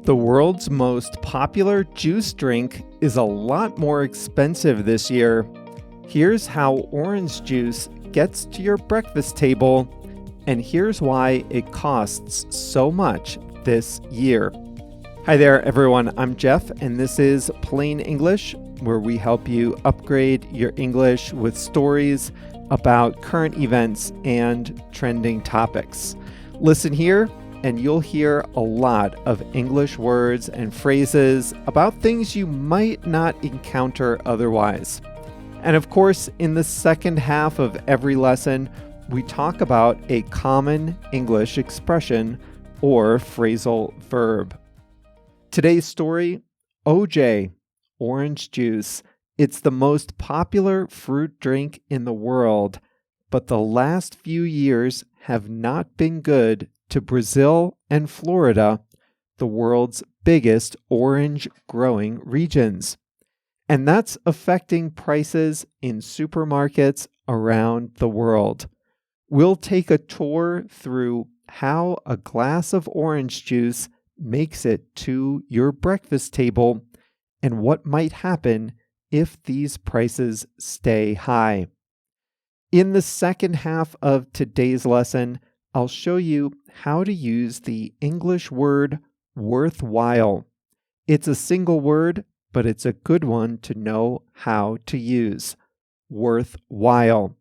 The world's most popular juice drink is a lot more expensive this year. Here's how orange juice gets to your breakfast table, and here's why it costs so much this year. Hi there, everyone. I'm Jeff, and this is Plain English, where we help you upgrade your English with stories about current events and trending topics. Listen here, and you'll hear a lot of English words and phrases about things you might not encounter otherwise. And of course, in the second half of every lesson, we talk about a common English expression or phrasal verb. Today's story, OJ, orange juice. It's the most popular fruit drink in the world, but the last few years have not been good to Brazil and Florida, the world's biggest orange growing regions. And that's affecting prices in supermarkets around the world. We'll take a tour through how a glass of orange juice makes it to your breakfast table and what might happen if these prices stay high. In the second half of today's lesson, I'll show you how to use the English word worthwhile. It's a single word, but it's a good one to know how to use. Worthwhile.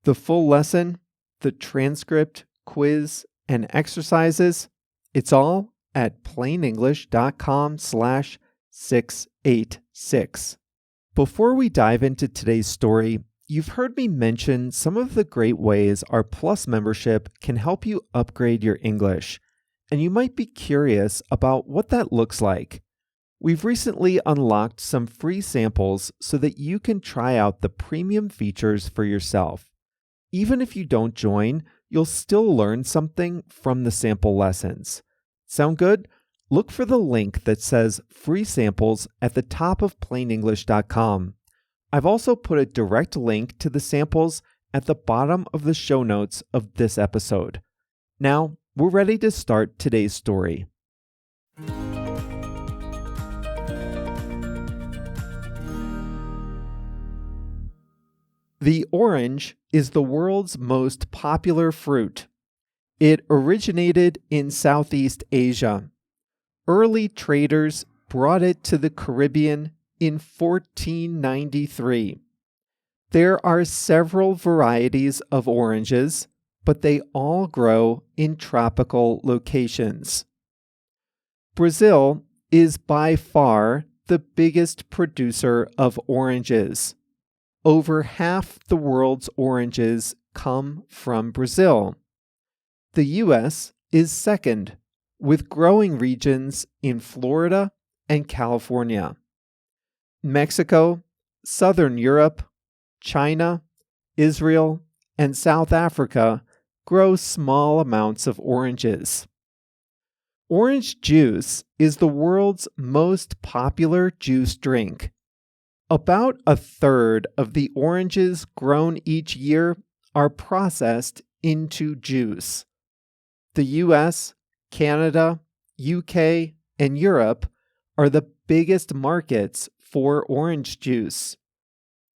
The full lesson, the transcript, quiz, and exercises, it's all at plainenglish.com/686. Before we dive into today's story, you've heard me mention some of the great ways our Plus membership can help you upgrade your English, and you might be curious about what that looks like. We've recently unlocked some free samples so that you can try out the premium features for yourself. Even if you don't join, you'll still learn something from the sample lessons. Sound good? Look for the link that says free samples at the top of plainenglish.com. I've also put a direct link to the samples at the bottom of the show notes of this episode. Now, we're ready to start today's story. The orange is the world's most popular fruit. It originated in Southeast Asia. Early traders brought it to the Caribbean in 1493. There are several varieties of oranges, but they all grow in tropical locations. Brazil is by far the biggest producer of oranges. Over half the world's oranges come from Brazil. The U.S. is second, with growing regions in Florida and California. Mexico, Southern Europe, China, Israel, and South Africa grow small amounts of oranges. Orange juice is the world's most popular juice drink. About a third of the oranges grown each year are processed into juice. The US, Canada, UK, and Europe are the biggest markets for orange juice.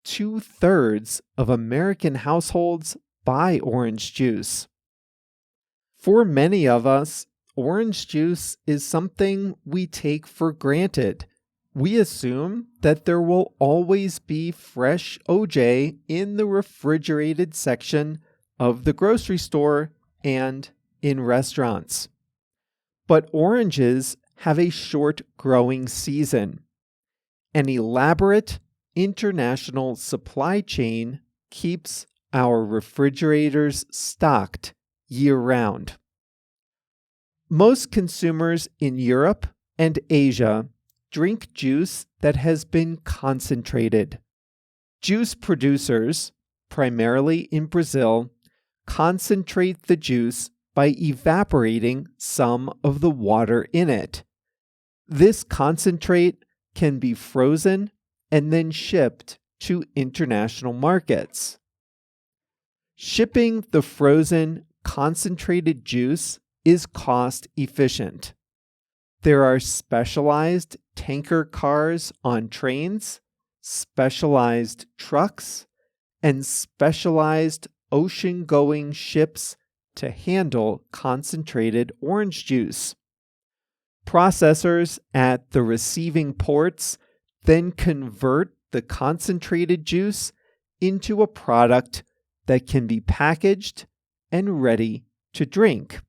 2/3 of American households buy orange juice. For many of us, orange juice is something we take for granted. We assume that there will always be fresh OJ in the refrigerated section of the grocery store and in restaurants. But oranges have a short growing season. An elaborate international supply chain keeps our refrigerators stocked year-round. Most consumers in Europe and Asia drink juice that has been concentrated. Juice producers, primarily in Brazil, concentrate the juice by evaporating some of the water in it. This concentrate can be frozen and then shipped to international markets. Shipping the frozen concentrated juice is cost efficient. There are specialized tanker cars on trains, specialized trucks, and specialized ocean-going ships to handle concentrated orange juice. Processors at the receiving ports then convert the concentrated juice into a product that can be packaged and ready to drink.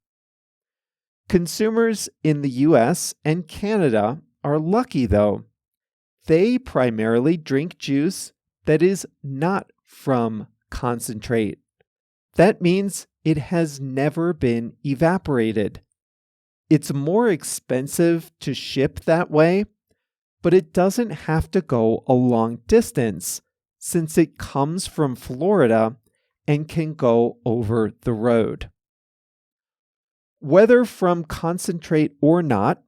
Consumers in the US and Canada are lucky, though. They primarily drink juice that is not from concentrate. That means it has never been evaporated. It's more expensive to ship that way, but it doesn't have to go a long distance since it comes from Florida and can go over the road. Whether from concentrate or not,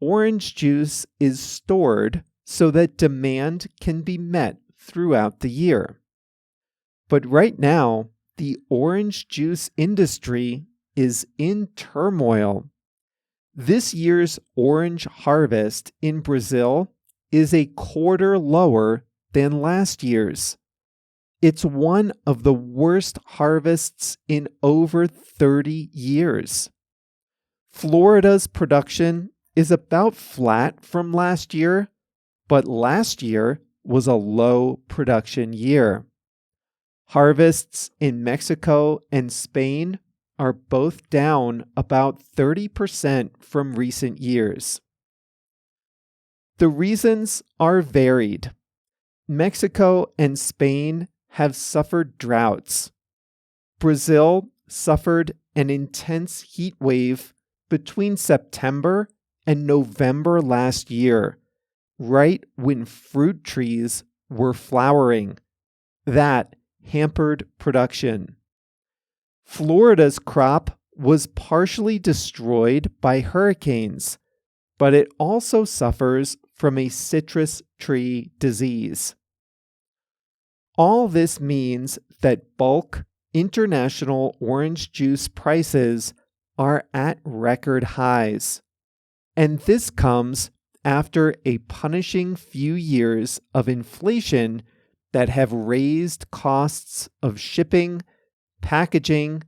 orange juice is stored so that demand can be met throughout the year. But right now, the orange juice industry is in turmoil. This year's orange harvest in Brazil is a quarter lower than last year's. It's one of the worst harvests in over 30 years. Florida's production is about flat from last year, but last year was a low production year. Harvests in Mexico and Spain are both down about 30% from recent years. The reasons are varied. Mexico and Spain have suffered droughts. Brazil suffered an intense heat wave between September and November last year, right when fruit trees were flowering. That hampered production. Florida's crop was partially destroyed by hurricanes, but it also suffers from a citrus tree disease. All this means that bulk international orange juice prices are at record highs. And this comes after a punishing few years of inflation that have raised costs of shipping, packaging,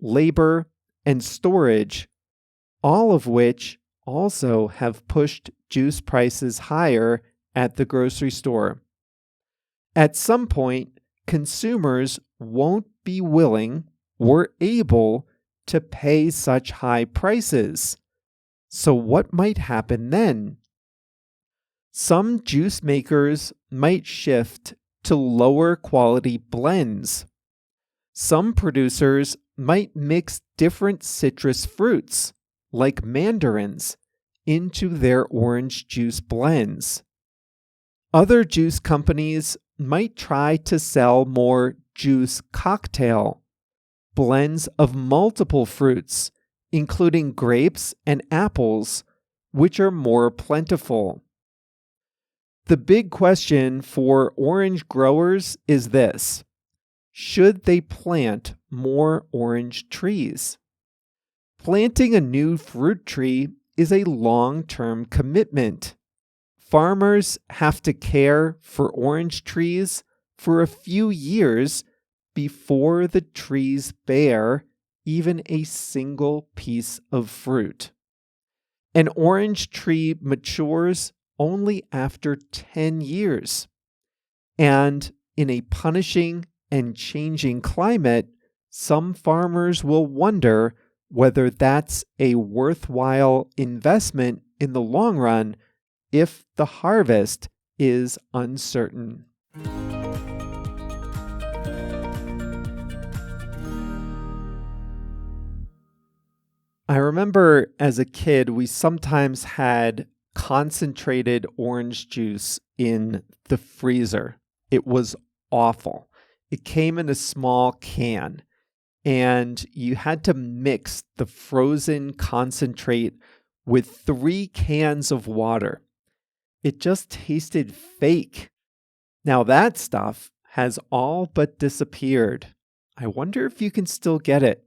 labor, and storage, all of which also have pushed juice prices higher at the grocery store. At some point, consumers won't be willing or able to pay such high prices. So what might happen then? Some juice makers might shift to lower quality blends. Some producers might mix different citrus fruits, like mandarins, into their orange juice blends. Other juice companies might try to sell more juice cocktail, blends of multiple fruits, including grapes and apples, which are more plentiful. The big question for orange growers is this: should they plant more orange trees? Planting a new fruit tree is a long-term commitment. Farmers have to care for orange trees for a few years before the trees bear even a single piece of fruit. An orange tree matures only after 10 years. And in a punishing and changing climate, some farmers will wonder whether that's a worthwhile investment in the long run if the harvest is uncertain. I remember as a kid, we sometimes had concentrated orange juice in the freezer. It was awful. It came in a small can, and you had to mix the frozen concentrate with 3 cans of water. It just tasted fake. Now that stuff has all but disappeared. I wonder if you can still get it.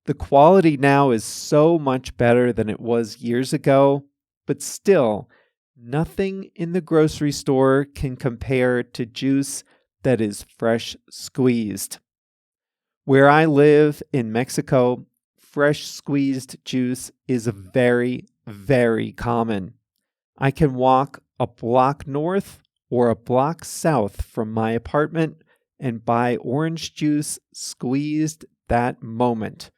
The quality now is so much better than it was years ago. but still, nothing in the grocery store can compare to juice that is fresh squeezed. Where I live in Mexico, fresh squeezed juice is very, very common. I can walk a block north or a block south from my apartment and buy orange juice squeezed that moment.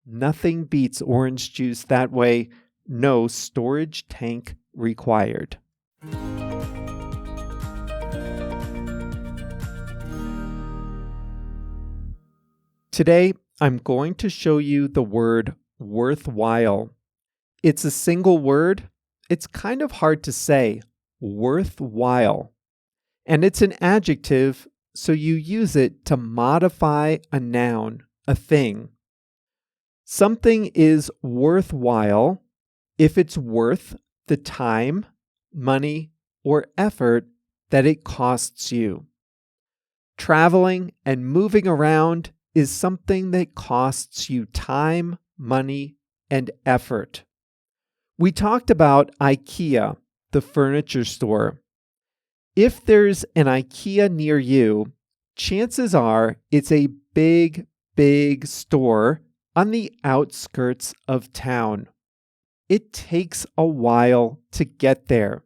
Nothing beats orange juice that way. No storage tank required. Today, I'm going to show you the word worthwhile. It's a single word. It's kind of hard to say, worthwhile. And it's an adjective, so you use it to modify a noun, a thing. Something is worthwhile if it's worth the time, money, or effort that it costs you. Traveling and moving around is something that costs you time, money, and effort. We talked about IKEA, the furniture store. If there's an IKEA near you, chances are it's a big, big store on the outskirts of town. It takes a while to get there.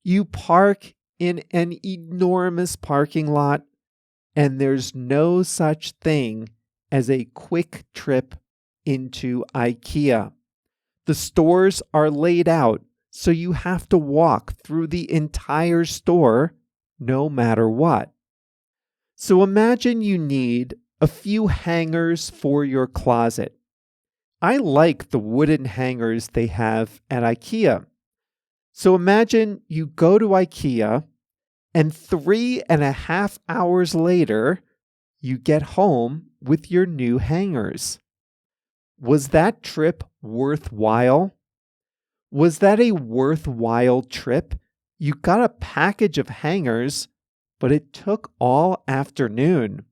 You park in an enormous parking lot, and there's no such thing as a quick trip into IKEA. The stores are laid out, so you have to walk through the entire store no matter what. So imagine you need a few hangers for your closet. I like the wooden hangers they have at IKEA. So imagine you go to IKEA and 3.5 hours later, you get home with your new hangers. Was that trip worthwhile? Was that a worthwhile trip? You got a package of hangers, but it took all afternoon.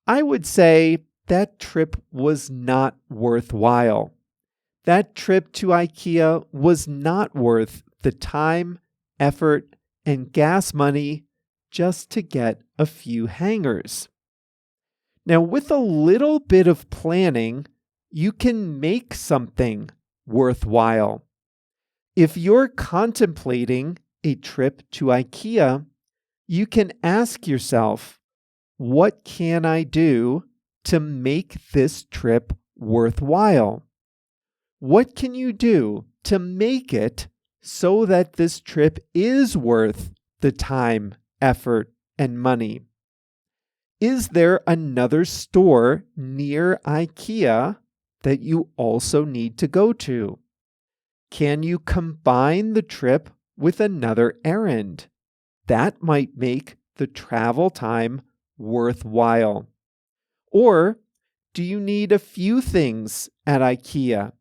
I would say that trip was not worthwhile. That trip to IKEA was not worth the time, effort, and gas money just to get a few hangers. Now, with a little bit of planning, you can make something worthwhile. If you're contemplating a trip to IKEA, you can ask yourself, what can I do to make this trip worthwhile? What can you do to make it so that this trip is worth the time, effort, and money? Is there another store near IKEA that you also need to go to? Can you combine the trip with another errand? That might make the travel time worthwhile. Or do you need a few things at IKEA?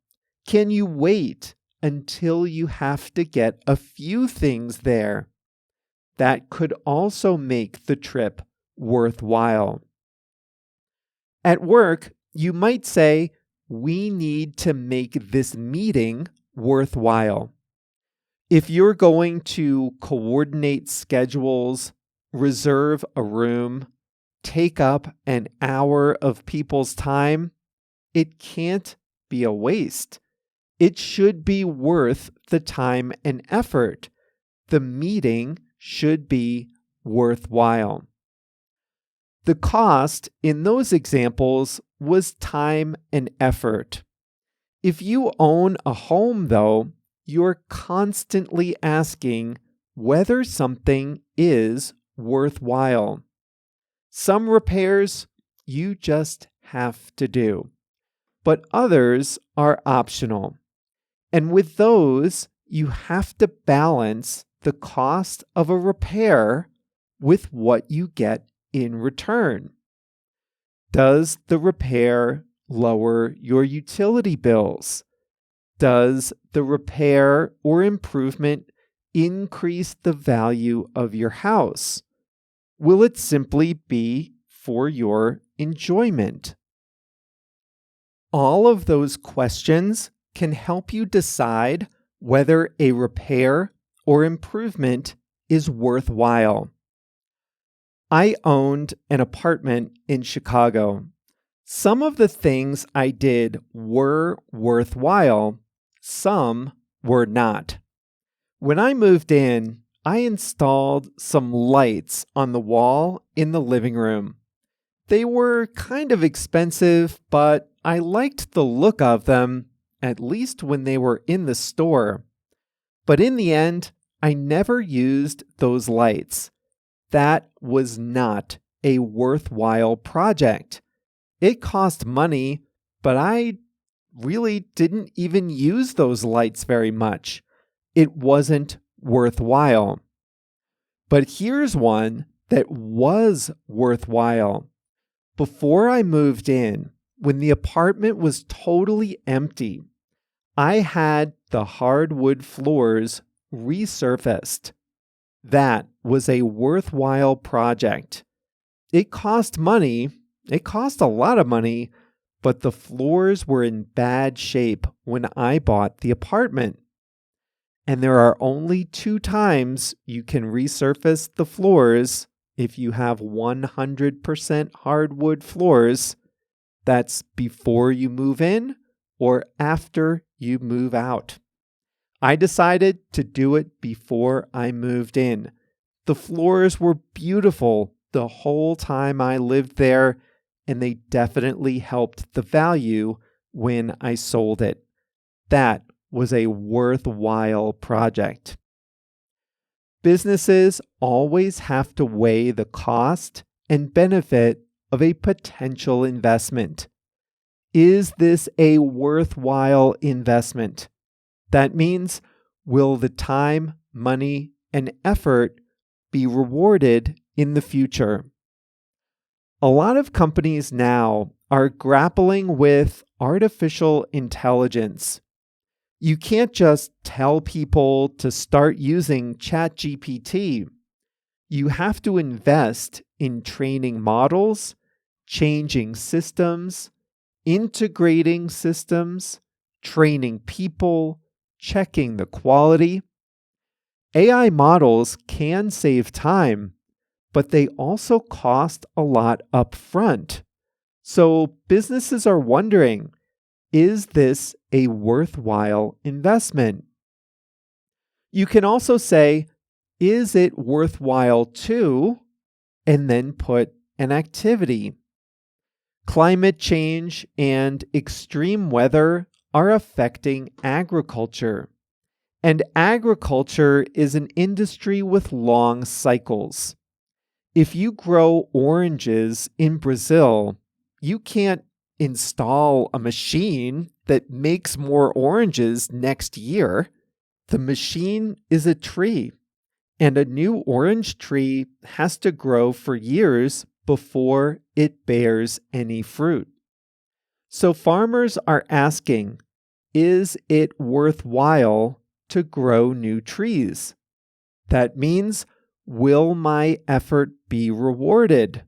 Can you wait until you have to get a few things there? That could also make the trip worthwhile. At work, you might say, we need to make this meeting worthwhile. If you're going to coordinate schedules, reserve a room, take up an hour of people's time, it can't be a waste. It should be worth the time and effort. The meeting should be worthwhile. The cost in those examples was time and effort. If you own a home, though, you're constantly asking whether something is worthwhile. Some repairs you just have to do, but others are optional. And with those, you have to balance the cost of a repair with what you get in return. Does the repair lower your utility bills? Does the repair or improvement increase the value of your house? Will it simply be for your enjoyment? All of those questions can help you decide whether a repair or improvement is worthwhile. I owned an apartment in Chicago. Some of the things I did were worthwhile, some were not. When I moved in, I installed some lights on the wall in the living room. They were kind of expensive, but I liked the look of them, at least when they were in the store. But in the end, I never used those lights. That was not a worthwhile project. It cost money, but I really didn't even use those lights very much. It wasn't worthwhile. But here's one that was worthwhile. Before I moved in, when the apartment was totally empty, I had the hardwood floors resurfaced. That was a worthwhile project. It cost money. It cost a lot of money, but the floors were in bad shape when I bought the apartment. And there are only 2 times you can resurface the floors if you have 100% hardwood floors. That's before you move in or after you move out. I decided to do it before I moved in. The floors were beautiful the whole time I lived there, and they definitely helped the value when I sold it. That was a worthwhile project. Businesses always have to weigh the cost and benefit of a potential investment. Is this a worthwhile investment? That means, will the time, money, and effort be rewarded in the future? A lot of companies now are grappling with artificial intelligence. You can't just tell people to start using ChatGPT. You have to invest in training models, changing systems, integrating systems, training people, checking the quality. AI models can save time, but they also cost a lot up front. So businesses are wondering, is this a worthwhile investment? You can also say, is it worthwhile to, and then put an activity. Climate change and extreme weather are affecting agriculture. And agriculture is an industry with long cycles. If you grow oranges in Brazil, you can't install a machine that makes more oranges next year. The machine is a tree, and a new orange tree has to grow for years before it bears any fruit. So farmers are asking, is it worthwhile to grow new trees? That means, will my effort be rewarded?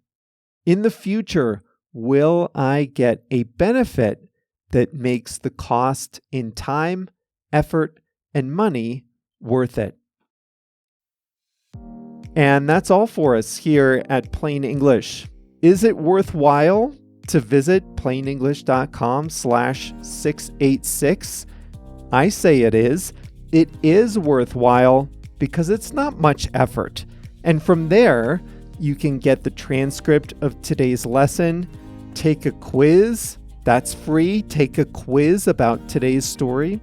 In the future, will I get a benefit that makes the cost in time, effort, and money worth it? And that's all for us here at Plain English. Is it worthwhile to visit plainenglish.com/686? I say it is. It is worthwhile because it's not much effort. And from there, you can get the transcript of today's lesson, take a quiz. That's free. Take a quiz about today's story.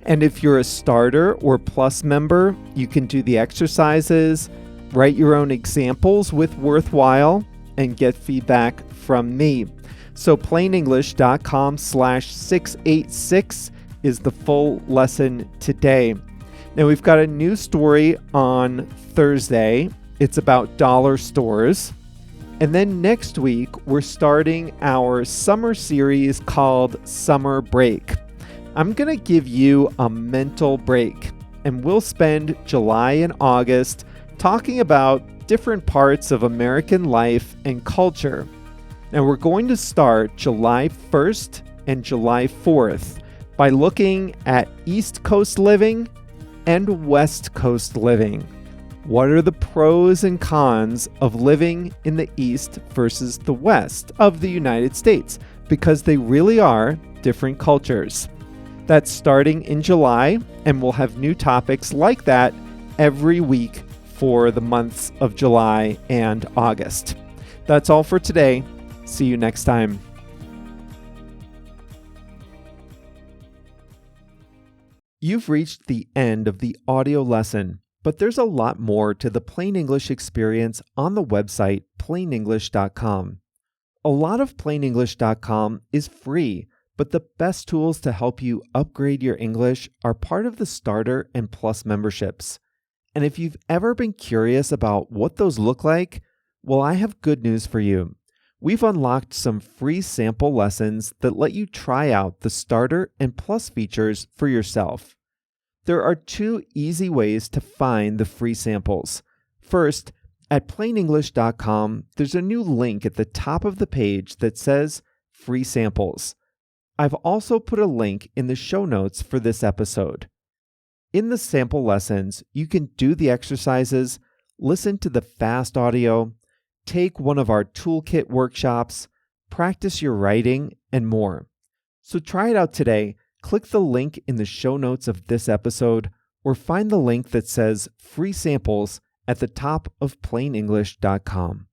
And if you're a starter or plus member, you can do the exercises, write your own examples with worthwhile, and get feedback from me. So plainenglish.com/686 is the full lesson today. Now we've got a new story on Thursday. It's about dollar stores. And then next week, we're starting our summer series called Summer Break. I'm going to give you a mental break, and we'll spend July and August talking about different parts of American life and culture. Now we're going to start July 1st and July 4th by looking at East Coast living and West Coast living. What are the pros and cons of living in the East versus the West of the United States? Because they really are different cultures. That's starting in July, and we'll have new topics like that every week for the months of July and August. That's all for today. See you next time. You've reached the end of the audio lesson, but there's a lot more to the Plain English experience on the website plainenglish.com. A lot of plainenglish.com is free, but the best tools to help you upgrade your English are part of the Starter and Plus memberships. And if you've ever been curious about what those look like, well, I have good news for you. We've unlocked some free sample lessons that let you try out the Starter and Plus features for yourself. There are 2 easy ways to find the free samples. First, at plainenglish.com, there's a new link at the top of the page that says Free Samples. I've also put a link in the show notes for this episode. In the sample lessons, you can do the exercises, listen to the fast audio, take one of our toolkit workshops, practice your writing, and more. So try it out today. Click the link in the show notes of this episode, or find the link that says Free Samples at the top of plainenglish.com.